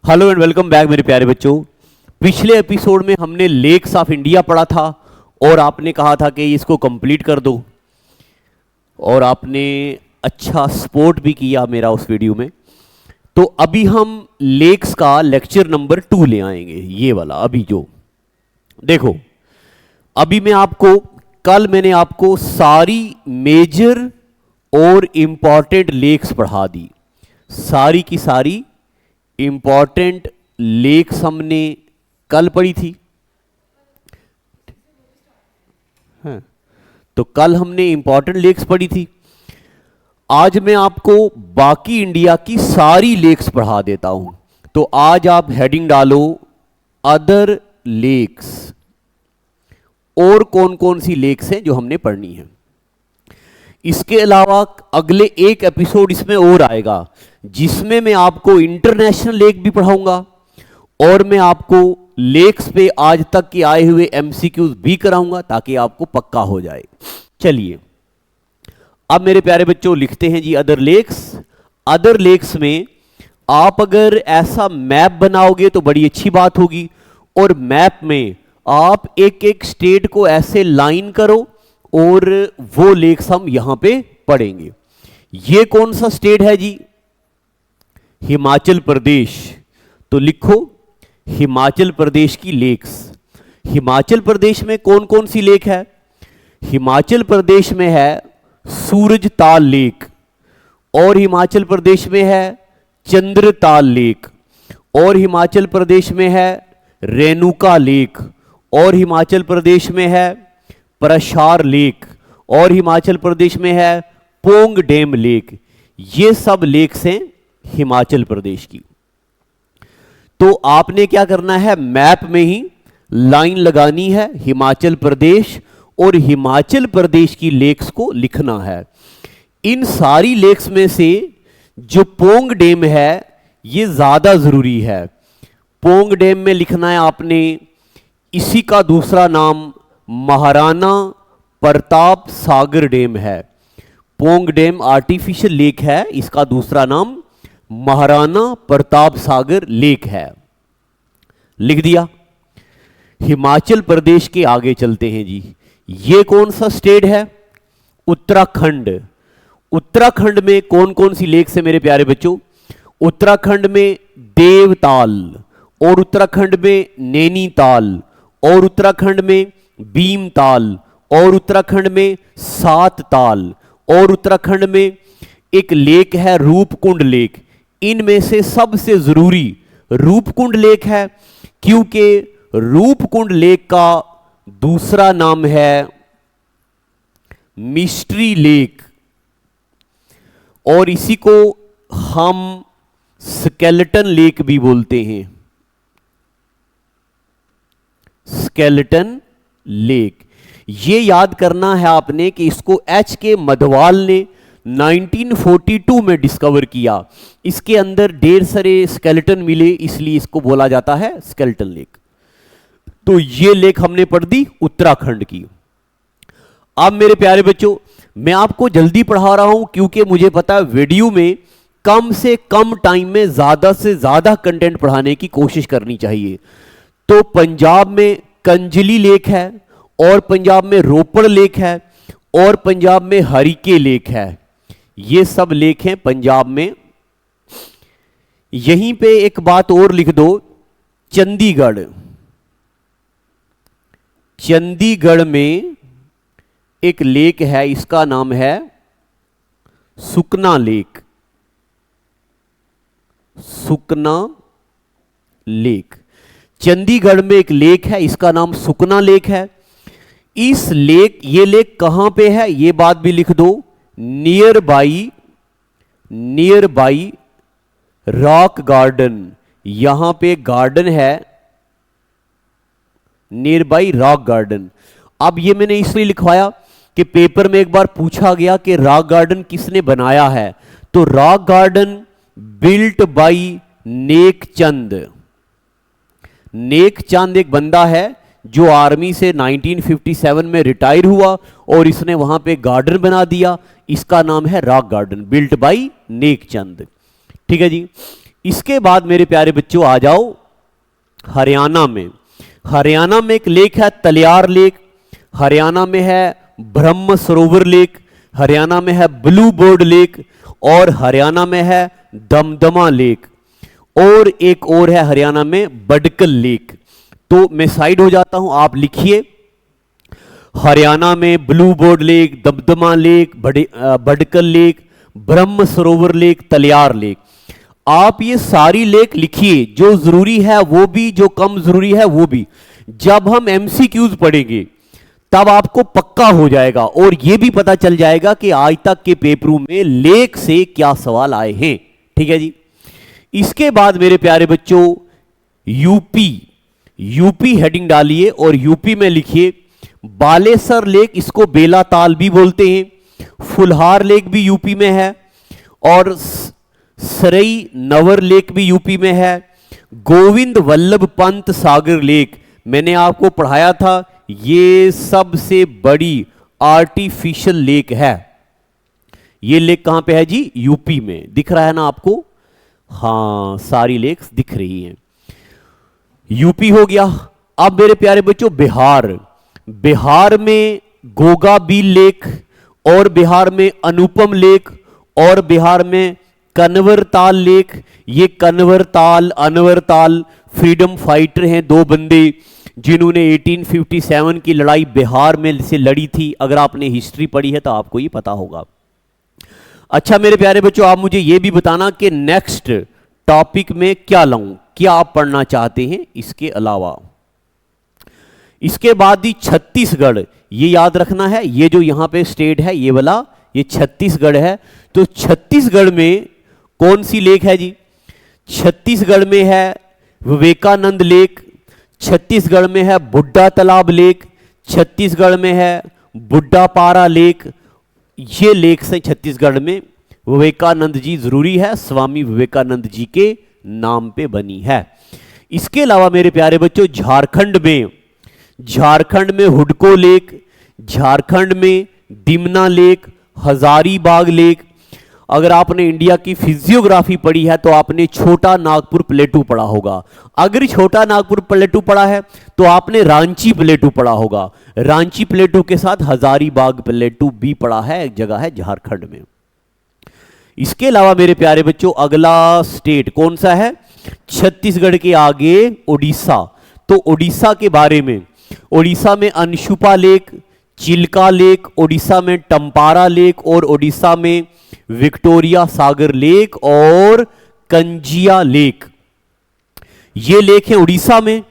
Hello and welcome back मेरे प्यारे बच्चों। पिछले एपिसोड में हमने लेक्स ऑफ इंडिया पढ़ा था और आपने कहा था कि इसको कंप्लीट कर दो और आपने अच्छा सपोर्ट भी किया मेरा उस वीडियो में। तो अभी हम लेक्स का लेक्चर नंबर 2 ले आएंगे, ये वाला। अभी जो देखो, अभी कल मैंने आपको सारी मेजर और इंपॉर्टेंट लेक्स पढ़ा दी। सारी की सारी इंपॉर्टेंट लेक्स हमने कल पढ़ी थी। हाँ, तो कल हमने इंपॉर्टेंट लेक्स पढ़ी थी। आज मैं आपको बाकी इंडिया की सारी लेक्स पढ़ा देता हूं। तो आज आप हेडिंग डालो अदर लेक्स, और कौन कौन सी लेक्स हैं जो हमने पढ़नी है। इसके अलावा अगले एक एपिसोड इसमें और आएगा जिसमें मैं आपको इंटरनेशनल लेक भी पढ़ाऊंगा और मैं आपको लेक्स पे आज तक के आए हुए एमसीक्यूज भी कराऊंगा ताकि आपको पक्का हो जाए। चलिए अब मेरे प्यारे बच्चों लिखते हैं जी अदर लेक्स। अदर लेक्स में आप अगर ऐसा मैप बनाओगे तो बड़ी अच्छी बात होगी, और मैप में आप एक एक स्टेट को ऐसे लाइन करो और वो लेक्स हम यहां पे पढ़ेंगे। ये कौन सा स्टेट है जी? हिमाचल प्रदेश। तो लिखो हिमाचल प्रदेश की लेक्स। हिमाचल प्रदेश में कौन कौन सी लेक है? हिमाचल प्रदेश में है सूरजताल लेक, और हिमाचल प्रदेश में है चंद्रताल लेक, और हिमाचल प्रदेश में है रेणुका लेक, और हिमाचल प्रदेश में है प्रसार लेक, और हिमाचल प्रदेश में है पोंग डैम लेक। ये सब लेक्स हैं हिमाचल प्रदेश की। तो आपने क्या करना है, मैप में ही लाइन लगानी है हिमाचल प्रदेश, और हिमाचल प्रदेश की लेक्स को लिखना है। इन सारी लेक्स में से जो पोंग डैम है ये ज्यादा जरूरी है। पोंग डैम में लिखना है आपने, इसी का दूसरा नाम महाराणा प्रताप सागर डैम है। पोंग डैम आर्टिफिशियल लेक है, इसका दूसरा नाम महाराणा प्रताप सागर लेक है। लिख दिया। हिमाचल प्रदेश के आगे चलते हैं जी। ये कौन सा स्टेट है? उत्तराखंड। उत्तराखंड में कौन कौन सी लेक्स है मेरे प्यारे बच्चों? उत्तराखंड में देवताल, और उत्तराखंड में नैनीताल, और उत्तराखंड में भीमताल, और उत्तराखंड में सात ताल, और उत्तराखंड में एक लेक है रूपकुंड लेक। इनमें से सबसे जरूरी रूपकुंड लेक है, क्योंकि रूपकुंड लेक का दूसरा नाम है मिस्ट्री लेक, और इसी को हम स्केलेटन लेक भी बोलते हैं। स्केलेटन लेक, ये याद करना है आपने कि इसको एच के मधवाल ने 1942 में डिस्कवर किया। इसके अंदर ढेर सारे स्केलेटन मिले, इसलिए इसको बोला जाता है स्केलेटन लेक। तो ये लेक हमने पढ़ दी उत्तराखंड की। अब मेरे प्यारे बच्चों, मैं आपको जल्दी पढ़ा रहा हूं क्योंकि मुझे पता है वीडियो में कम से कम टाइम में ज्यादा से ज्यादा कंटेंट पढ़ाने की कोशिश करनी चाहिए। तो पंजाब में कंजली लेक है, और पंजाब में रोपड़ लेक है, और पंजाब में हरिके लेक है। ये सब लेक हैं पंजाब में। यहीं पे एक बात और लिख दो, चंडीगढ़। चंडीगढ़ में एक लेक है, इसका नाम है सुकना लेक। सुकना लेक, चंडीगढ़ में एक लेक है, इसका नाम सुकना लेक है। ये लेक कहां पे है ये बात भी लिख दो, नियर बाई रॉक गार्डन। यहां पे गार्डन है नियर बाई रॉक गार्डन। अब ये मैंने इसलिए लिखवाया कि पेपर में एक बार पूछा गया कि रॉक गार्डन किसने बनाया है, तो रॉक गार्डन बिल्ट बाई नेक चंद। नेक चंद एक बंदा है जो आर्मी से 1957 में रिटायर हुआ और इसने वहां पे गार्डन बना दिया। इसका नाम है रॉक गार्डन, बिल्ट बाई नेक चंद। ठीक है जी। इसके बाद मेरे प्यारे बच्चों आ जाओ हरियाणा में। हरियाणा में एक लेक है तलियार लेक, हरियाणा में है ब्रह्म सरोवर लेक, हरियाणा में है ब्लू बोर्ड लेक, और हरियाणा में है दमदमा लेक, और एक और है हरियाणा में बडकल लेक। तो मैं साइड हो जाता हूं, आप लिखिए हरियाणा में blue board lake, Damdama lake, Badkhal lake, Brahma Sarovar lake, तलियार lake. आप ये सारी लेक लिखिए, जो जरूरी है वो भी, जो कम जरूरी है वो भी। जब हम एमसीक्यूज पढ़ेंगे तब आपको पक्का हो जाएगा और यह भी पता चल जाएगा कि आज तक के पेपरों में लेक से क्या सवाल आए हैं। ठीक है जी। इसके बाद मेरे प्यारे बच्चों यूपी, यूपी हेडिंग डालिए और यूपी में लिखिए बालेसर लेक, इसको बेला ताल भी बोलते हैं, फुलहार लेक भी यूपी में है, और सरई नवर लेक भी यूपी में है, गोविंद वल्लभ पंत सागर लेक मैंने आपको पढ़ाया था, ये सबसे बड़ी आर्टिफिशियल लेक है। ये लेक कहां पे है जी? यूपी में। दिख रहा है ना आपको? हां, सारी लेक्स दिख रही हैं। यूपी हो गया। अब मेरे प्यारे बच्चों बिहार, बिहार में गोगा बील लेक, और बिहार में अनुपम लेक, और बिहार में कन्वर ताल लेक। ये कन्वर ताल, अनवर ताल फ्रीडम फाइटर हैं, दो बंदे जिन्होंने 1857 की लड़ाई बिहार में से लड़ी थी। अगर आपने हिस्ट्री पढ़ी है तो आपको ये पता होगा। अच्छा मेरे प्यारे बच्चों, आप मुझे ये भी बताना कि नेक्स्ट टॉपिक में क्या लाऊं, क्या आप पढ़ना चाहते हैं इसके अलावा। इसके बाद ही छत्तीसगढ़, ये याद रखना है, ये जो यहां पे स्टेट है ये वाला, ये छत्तीसगढ़ है। तो छत्तीसगढ़ में कौन सी लेक है जी? छत्तीसगढ़ में है विवेकानंद लेक, छत्तीसगढ़ में है बुड्ढा तालाब लेक, छत्तीसगढ़ में है बुड्ढा पारा लेक। ये लेक्स हैं छत्तीसगढ़ में। विवेकानंद जी जरूरी है, स्वामी विवेकानंद जी के नाम पे बनी है। इसके अलावा मेरे प्यारे बच्चों झारखंड में, झारखंड में हुडको लेक, झारखंड में दिमना लेक, हजारीबाग लेक। अगर आपने इंडिया की फिजियोग्राफी पढ़ी है तो आपने छोटा नागपुर प्लेटू पढ़ा होगा। अगर छोटा नागपुर प्लेटू पढ़ा है तो आपने रांची प्लेटू पढ़ा होगा। रांची प्लेटू के साथ हजारीबाग प्लेटू भी पढ़ा है, एक जगह है झारखंड में। इसके अलावा मेरे प्यारे बच्चों अगला स्टेट कौन सा है? छत्तीसगढ़ के आगे ओडिशा। तो ओडिशा के बारे में, ओडिशा में अंशुपा लेक, चिल्का लेक, ओडिशा में टंपारा लेक, और ओडिशा में विक्टोरिया सागर लेक और कंजिया लेक। ये लेक है उड़ीसा में।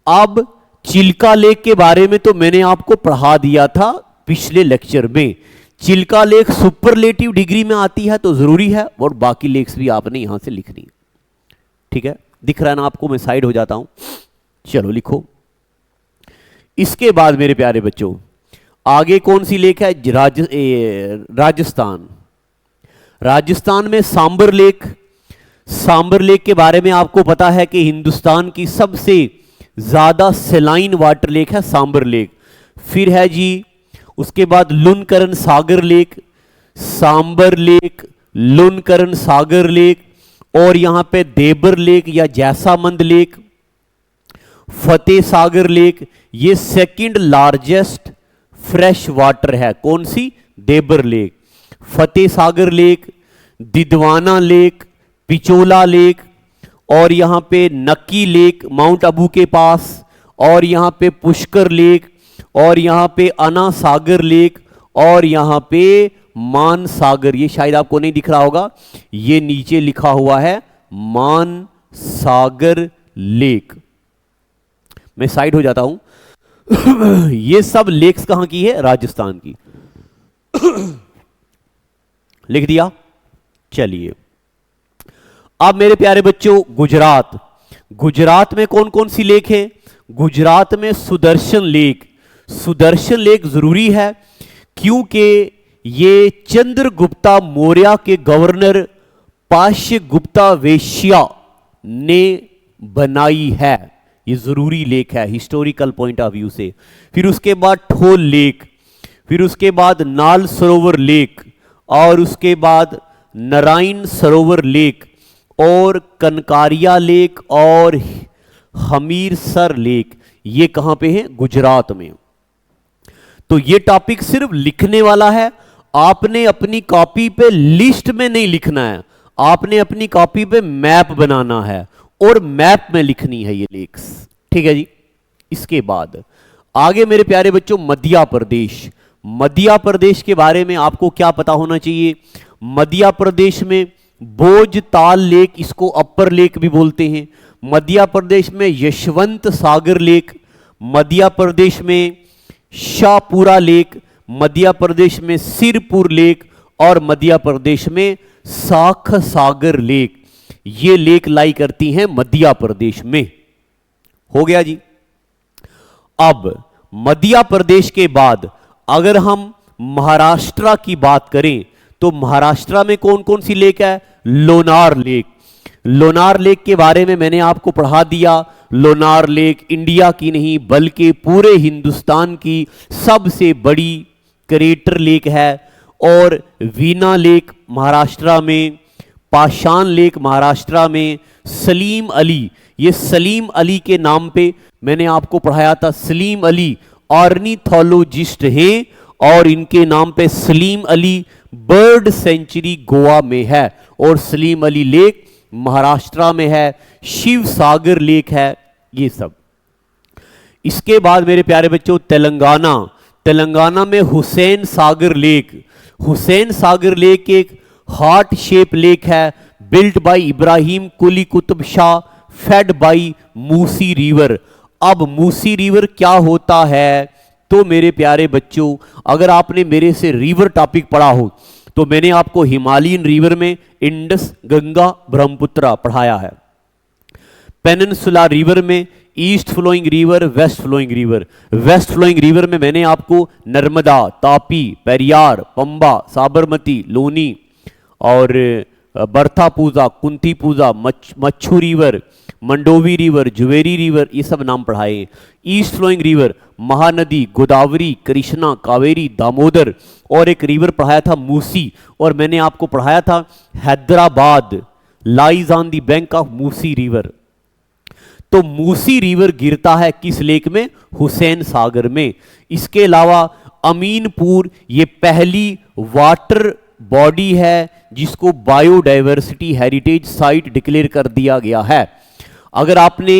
अब चिल्का लेक के बारे में तो मैंने आपको पढ़ा दिया था पिछले लेक्चर में। चिल्का लेक सुपरलेटिव डिग्री में आती है तो जरूरी है, और बाकी लेक्स भी आपने यहां से लिखनी है। ठीक है, दिख रहा है ना आपको? मैं साइड हो जाता हूं, चलो लिखो। इसके बाद मेरे प्यारे बच्चों आगे कौन सी लेक है? राजस्थान। राजस्थान में सांबर लेक। सांबर लेक के बारे में आपको पता है कि हिंदुस्तान की सबसे ज्यादा सेलाइन वाटर लेक है सांबर लेक। फिर है जी उसके बाद लुनकरण सागर लेक, सांबर लेक, लुनकरण सागर लेक, और यहां पे देबर लेक या जैसामंद लेक, फतेह सागर लेक। ये सेकंड लार्जेस्ट फ्रेश वाटर है। कौन सी? देबर lake, Fateh Sagar lake, दिदवाना lake, Pichola lake, और यहां पे नक्की लेक माउंट आबू के पास, और यहां पे पुष्कर लेक, और यहां पे अना सागर लेक, और यहां पे मान सागर। ये शायद आपको नहीं दिख रहा होगा, ये नीचे लिखा हुआ है मान सागर लेक। मैं साइड हो जाता हूं। ये सब लेक्स कहां की है? राजस्थान की। लिख दिया। चलिए अब मेरे प्यारे बच्चों गुजरात। गुजरात में कौन कौन सी लेक है? गुजरात में सुदर्शन लेक। सुदर्शन लेक जरूरी है क्योंकि ये चंद्रगुप्ता मौर्य के गवर्नर पाश्य गुप्ता वेश्या ने बनाई है। ये जरूरी लेक है हिस्टोरिकल पॉइंट ऑफ व्यू से। फिर उसके बाद ठोल लेक, फिर उसके बाद नाल सरोवर लेक, और उसके बाद नारायण सरोवर लेक, और कनकारिया लेक और हमीरसर लेक, ये कहां पे है? गुजरात में। तो ये टॉपिक सिर्फ लिखने वाला है, आपने अपनी कॉपी पे लिस्ट में नहीं लिखना है, आपने अपनी कॉपी पे मैप बनाना है और मैप में लिखनी है ये लेक्स, ठीक है जी। इसके बाद आगे मेरे प्यारे बच्चों मध्य प्रदेश। मध्य प्रदेश के बारे में आपको क्या पता होना चाहिए? मध्य प्रदेश में भोजताल लेक, इसको अपर लेक भी बोलते हैं। मध्य प्रदेश में यशवंत सागर लेक, मध्य प्रदेश में शाहपुरा लेक, मध्य प्रदेश में सिरपुर लेक और मध्य प्रदेश में साख सागर लेक। ये लेक लाई करती हैं मध्य प्रदेश में। हो गया जी। अब मध्य प्रदेश के बाद अगर हम महाराष्ट्र की बात करें तो महाराष्ट्र में कौन कौन सी लेक है? लोनार लेक। लोनार लेक के बारे में मैंने आपको पढ़ा दिया। लोनार लेक इंडिया की नहीं बल्कि पूरे हिंदुस्तान की सबसे बड़ी क्रेटर लेक है। और वीना लेक महाराष्ट्र में, पाषाण लेक महाराष्ट्र में, सलीम अली, ये सलीम अली के नाम पे मैंने आपको पढ़ाया था। सलीम अली ऑर्निथोलॉजिस्ट हैं और इनके नाम पे सलीम अली बर्ड सेंचुरी गोवा में है और सलीम अली लेक महाराष्ट्र में है। शिव सागर लेक है, ये सब। इसके बाद मेरे प्यारे बच्चों तेलंगाना। तेलंगाना में हुसैन सागर लेक। हुसैन सागर लेक एक हार्ट शेप लेक है, built by Ibrahim Quli Qutb Shah, fed by Musi river. अब मूसी रिवर क्या होता है? तो मेरे प्यारे बच्चों, अगर आपने मेरे से रिवर टॉपिक पढ़ा हो तो मैंने आपको हिमालयन रिवर में इंडस, गंगा, ब्रह्मपुत्र पढ़ाया है। पेनिनसुला रिवर में east flowing river, west flowing river. West flowing river में मैंने आपको नर्मदा, तापी, पेरियार, पंबा, साबरमती, लोनी और बर्था पूजा, कुंती पूजा, Machchhu river, Mandovi river, Zuari river, ये सब नाम पढ़ाए। East flowing river Mahanadi, Godavari, Krishna, Kaveri, Damodar और एक रिवर पढ़ाया था मूसी। और मैंने आपको पढ़ाया था Hyderabad lies on the bank of Musi river. तो मूसी रिवर गिरता है किस लेक में? हुसैन सागर में। इसके अलावा अमीनपुर, ये पहली वाटर बॉडी है जिसको बायोडाइवर्सिटी हेरिटेज साइट डिक्लेयर कर दिया गया है। अगर आपने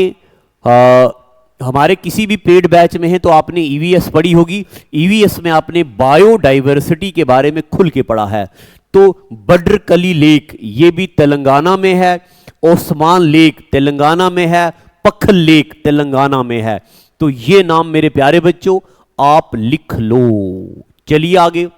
हमारे किसी भी पेड बैच में है तो आपने ईवीएस पढ़ी होगी। ईवीएस में आपने बायोडाइवर्सिटी के बारे में खुल के पढ़ा है। तो बड्रकली लेक ये भी तेलंगाना में है, ओस्मान लेक तेलंगाना में है, पखल लेक तेलंगाना में है। तो ये नाम मेरे प्यारे बच्चों आप लिख लो। चलिए आगे।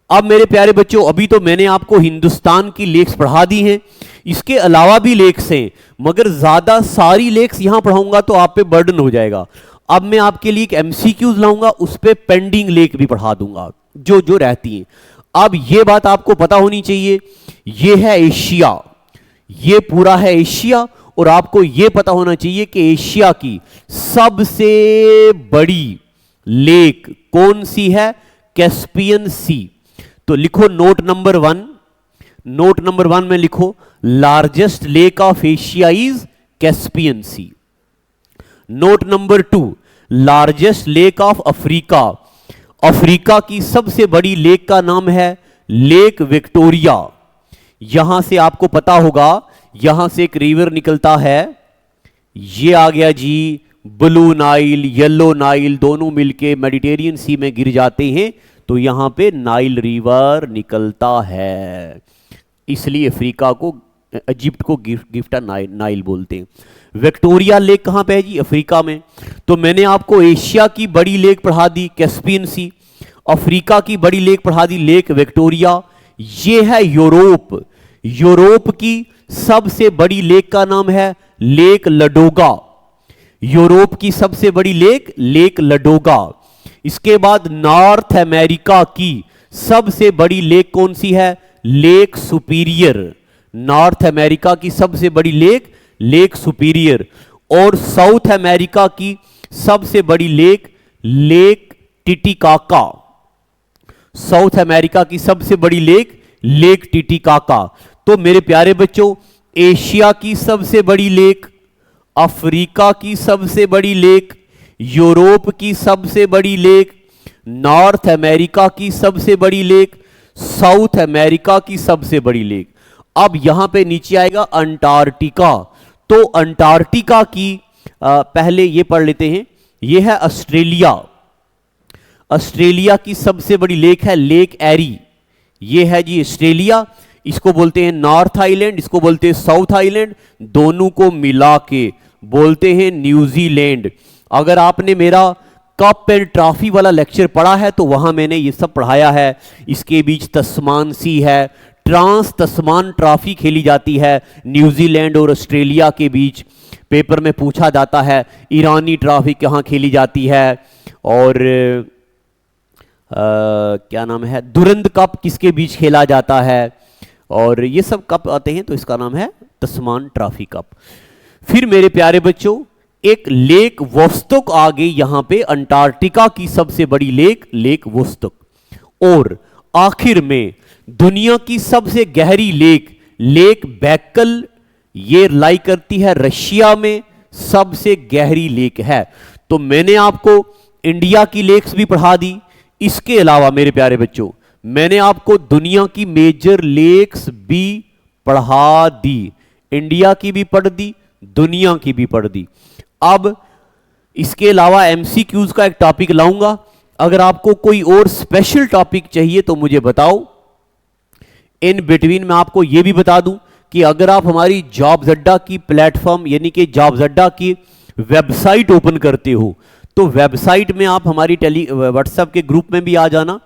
अब मेरे प्यारे बच्चों, अभी तो मैंने आपको हिंदुस्तान की लेक्स पढ़ा दी हैं, इसके अलावा भी लेक्स हैं, मगर ज्यादा सारी लेक्स यहां पढ़ाऊंगा तो आप पे बर्डन हो जाएगा। अब मैं आपके लिए एक एमसीक्यूज लाऊंगा, उस पे पेंडिंग लेक भी पढ़ा दूंगा जो जो रहती हैं। अब ये बात आपको पता होनी चाहिए, ये है एशिया, ये पूरा है एशिया। और आपको ये पता होना चाहिए कि एशिया की सबसे बड़ी लेक कौन सी है? कैस्पियन सी। तो लिखो नोट नंबर 1, नोट नंबर 1 में लिखो largest lake of Asia is Caspian sea. Note number 2, largest lake of Africa. Africa की सबसे बड़ी लेक का नाम है लेक विक्टोरिया। यहां से आपको पता होगा, यहां से एक रिवर निकलता है, ये आ गया जी ब्लू नाइल, येलो नाइल, दोनों मिलके मेडिटेरियन सी में गिर जाते हैं, तो यहां पे नाइल रिवर निकलता है। इसलिए अफ्रीका को, इजिप्ट को गिफ्ट नाइल बोलते हैं। विक्टोरिया लेक कहां पे है जी? अफ्रीका में। तो मैंने आपको एशिया की बड़ी लेक पढ़ा दी कैस्पियन सी, अफ्रीका की बड़ी लेक पढ़ा दी लेक विक्टोरिया। ये है यूरोप। यूरोप की सबसे बड़ी लेक का नाम है लेक लडोगा। यूरोप की सबसे बड़ी लेक लेक लडोगा। इसके बाद नॉर्थ अमेरिका की सबसे बड़ी लेक कौन सी है? Lake superior. नॉर्थ अमेरिका की सबसे बड़ी लेक लेक सुपीरियर। और साउथ अमेरिका की सबसे बड़ी lake lake Titicaca. South America की सबसे बड़ी लेक लेक टिटिकाका। तो मेरे प्यारे बच्चों, एशिया की सबसे बड़ी लेक, अफ्रीका की सबसे बड़ी लेक, यूरोप की सबसे बड़ी लेक, नॉर्थ अमेरिका की सबसे बड़ी लेक, साउथ अमेरिका की सबसे बड़ी लेक। अब यहां पे नीचे आएगा अंटार्कटिका। तो अंटार्कटिका की पहले ये पढ़ लेते हैं। ये है ऑस्ट्रेलिया। ऑस्ट्रेलिया की सबसे बड़ी लेक है लेक एरी। ये है जी ऑस्ट्रेलिया। इसको बोलते हैं नॉर्थ आइलैंड, इसको बोलते हैं साउथ आइलैंड, दोनों को मिला के बोलते हैं न्यूजीलैंड। अगर आपने मेरा कप एंड ट्रॉफी वाला लेक्चर पढ़ा है तो वहां मैंने ये सब पढ़ाया है। इसके बीच तस्मान सी है, ट्रांस तस्मान ट्रॉफी खेली जाती है न्यूजीलैंड और ऑस्ट्रेलिया के बीच। पेपर में पूछा जाता है ईरानी ट्रॉफी कहाँ खेली जाती है, और क्या नाम है, दुरंद कप किसके बीच खेला जाता है, और ये सब कप आते हैं तो इसका नाम है तस्मान ट्रॉफी कप। फिर मेरे प्यारे बच्चों एक लेक वोस्तोक आ गई यहां पे, अंटार्कटिका की सबसे बड़ी लेक लेक वोस्तोक। और आखिर में दुनिया की सबसे गहरी लेक लेक बैकल, ये लाई करती है रशिया में, सबसे गहरी लेक है। तो मैंने आपको इंडिया की लेक्स भी पढ़ा दी। इसके अलावा मेरे प्यारे बच्चों मैंने आपको दुनिया की मेजर लेक्स भी पढ़ा दी। इंडिया की भी पढ़ दी, दुनिया की भी पढ़ दी। अब इसके अलावा एमसीक्यूज का एक टॉपिक लाऊंगा। अगर आपको कोई और स्पेशल टॉपिक चाहिए तो मुझे बताओ। इन बिटवीन मैं आपको यह भी बता दूं कि अगर आप हमारी जॉब्स अड्डा की प्लेटफॉर्म यानी कि जॉब्स अड्डा की वेबसाइट ओपन करते हो तो वेबसाइट में आप हमारी व्हाट्सएप के ग्रुप में भी आ जाना।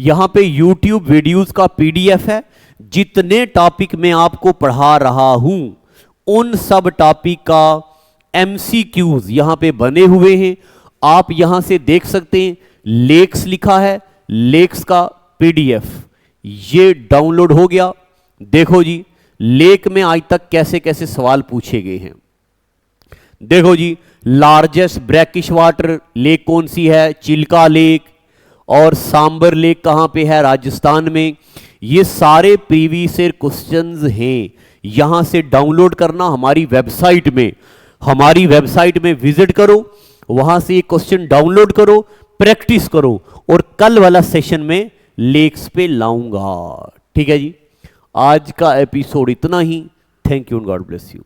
यहां पे यूट्यूब वीडियोस का पीडीएफ है। जितने टॉपिक मैं आपको पढ़ा रहा हूं उन सब टॉपिक का एमसीक्यूज यहां पे बने हुए हैं। आप यहां से देख सकते हैं, लेक्स लिखा है, लेक्स का पीडीएफ ये डाउनलोड हो गया। देखो जी लेक में आज तक कैसे कैसे सवाल पूछे गए हैं। देखो जी लार्जेस्ट ब्रैकिश वाटर लेक कौन सी है, चिल्का लेक, और सांबर लेक कहां पे है, राजस्थान में। ये सारे प्रीवियस ईयर क्वेश्चंस हैं। यहां से डाउनलोड करना, हमारी वेबसाइट में विजिट करो, वहां से ये क्वेश्चन डाउनलोड करो, प्रैक्टिस करो, और कल वाला सेशन में लेक्स पे लाऊंगा। ठीक है जी, आज का एपिसोड इतना ही। Thank you and God bless you.